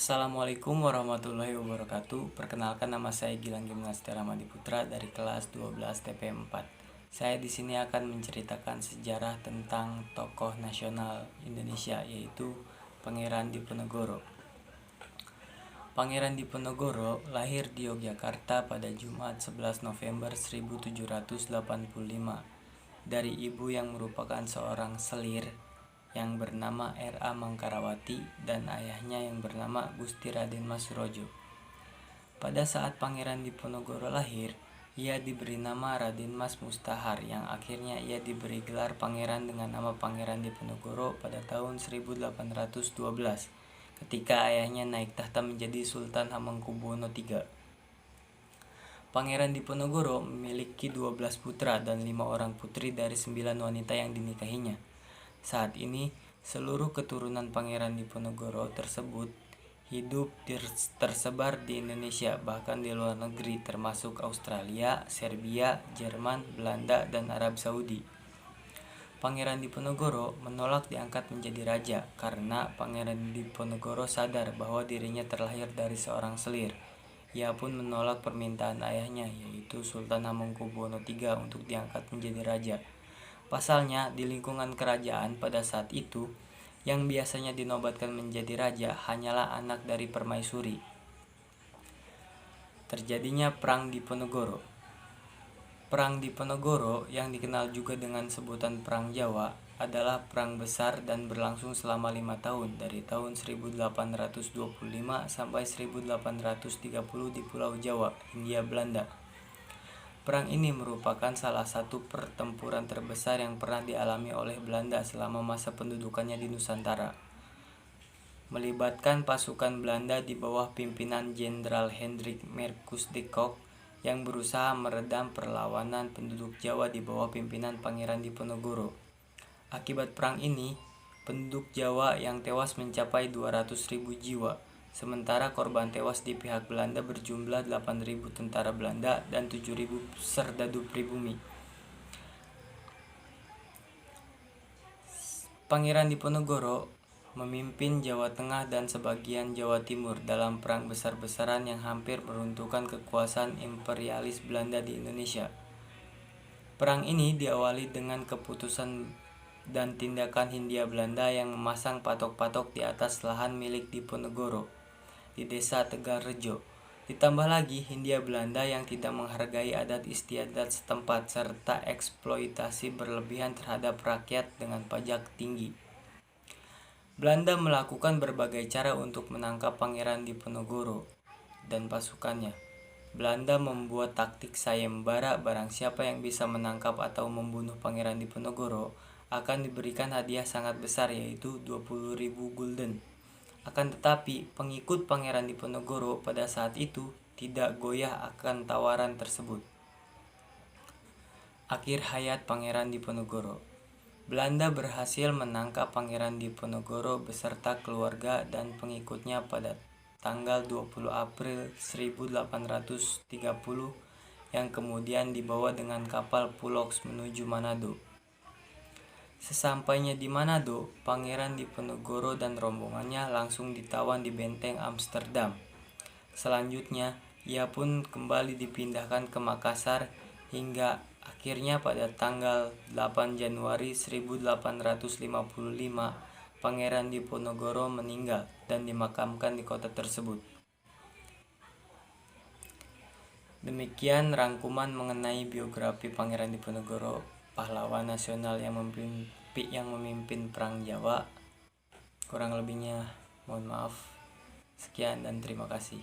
Assalamualaikum warahmatullahi wabarakatuh. Perkenalkan, nama saya Gilang Gimnastia Ramadiputra dari kelas 12 TP4. Saya di sini akan menceritakan sejarah tentang tokoh nasional Indonesia, yaitu Pangeran Diponegoro. Pangeran Diponegoro lahir di Yogyakarta pada Jumat 11 November 1785 dari ibu yang merupakan seorang selir yang bernama R.A. Mangkarawati dan ayahnya yang bernama Gusti Raden Mas Surojo. Pada saat Pangeran Diponegoro lahir, ia diberi nama Raden Mas Mustahar yang akhirnya ia diberi gelar pangeran dengan nama Pangeran Diponegoro pada tahun 1812 ketika ayahnya naik tahta menjadi Sultan Hamengkubuwono III. Pangeran Diponegoro memiliki 12 putra dan 5 orang putri dari 9 wanita yang dinikahinya. Saat ini, seluruh keturunan Pangeran Diponegoro tersebut hidup tersebar di Indonesia, bahkan di luar negeri termasuk Australia, Serbia, Jerman, Belanda, dan Arab Saudi. Pangeran Diponegoro menolak diangkat menjadi raja karena Pangeran Diponegoro sadar bahwa dirinya terlahir dari seorang selir. Ia pun menolak permintaan ayahnya, yaitu Sultan Hamengkubuwono III, untuk diangkat menjadi raja. Pasalnya, di lingkungan kerajaan pada saat itu, yang biasanya dinobatkan menjadi raja hanyalah anak dari permaisuri. Terjadinya Perang Diponegoro. Perang Diponegoro, yang dikenal juga dengan sebutan Perang Jawa, adalah perang besar dan berlangsung selama 5 tahun, dari tahun 1825 sampai 1830 di Pulau Jawa, Hindia Belanda. Perang ini merupakan salah satu pertempuran terbesar yang pernah dialami oleh Belanda selama masa pendudukannya di Nusantara. Melibatkan pasukan Belanda di bawah pimpinan Jenderal Hendrik Marcus de Kock yang berusaha meredam perlawanan penduduk Jawa di bawah pimpinan Pangeran Diponegoro. Akibat perang ini, penduduk Jawa yang tewas mencapai 200.000 jiwa. Sementara korban tewas di pihak Belanda berjumlah 8.000 tentara Belanda dan 7.000 serdadu pribumi. Pangeran Diponegoro memimpin Jawa Tengah dan sebagian Jawa Timur dalam perang besar-besaran yang hampir meruntuhkan kekuasaan imperialis Belanda di Indonesia. Perang ini diawali dengan keputusan dan tindakan Hindia Belanda yang memasang patok-patok di atas lahan milik Diponegoro di desa Tegalrejo. Ditambah lagi Hindia Belanda yang tidak menghargai adat istiadat setempat serta eksploitasi berlebihan terhadap rakyat dengan pajak tinggi. Belanda melakukan berbagai cara untuk menangkap Pangeran Diponegoro dan pasukannya. Belanda membuat taktik sayembara, barang siapa yang bisa menangkap atau membunuh Pangeran Diponegoro akan diberikan hadiah sangat besar, yaitu 20.000 gulden. Akan tetapi, pengikut Pangeran Diponegoro pada saat itu tidak goyah akan tawaran tersebut. Akhir hayat Pangeran Diponegoro. Belanda berhasil menangkap Pangeran Diponegoro beserta keluarga dan pengikutnya pada tanggal 20 April 1830 yang kemudian dibawa dengan kapal Pulox menuju Manado. Sesampainya di Manado, Pangeran Diponegoro dan rombongannya langsung ditawan di benteng Amsterdam. Selanjutnya, ia pun kembali dipindahkan ke Makassar hingga akhirnya pada tanggal 8 Januari 1855, Pangeran Diponegoro meninggal dan dimakamkan di kota tersebut. Demikian rangkuman mengenai biografi Pangeran Diponegoro, pahlawan nasional yang memimpin Perang Jawa. Kurang lebihnya mohon maaf. Sekian dan terima kasih.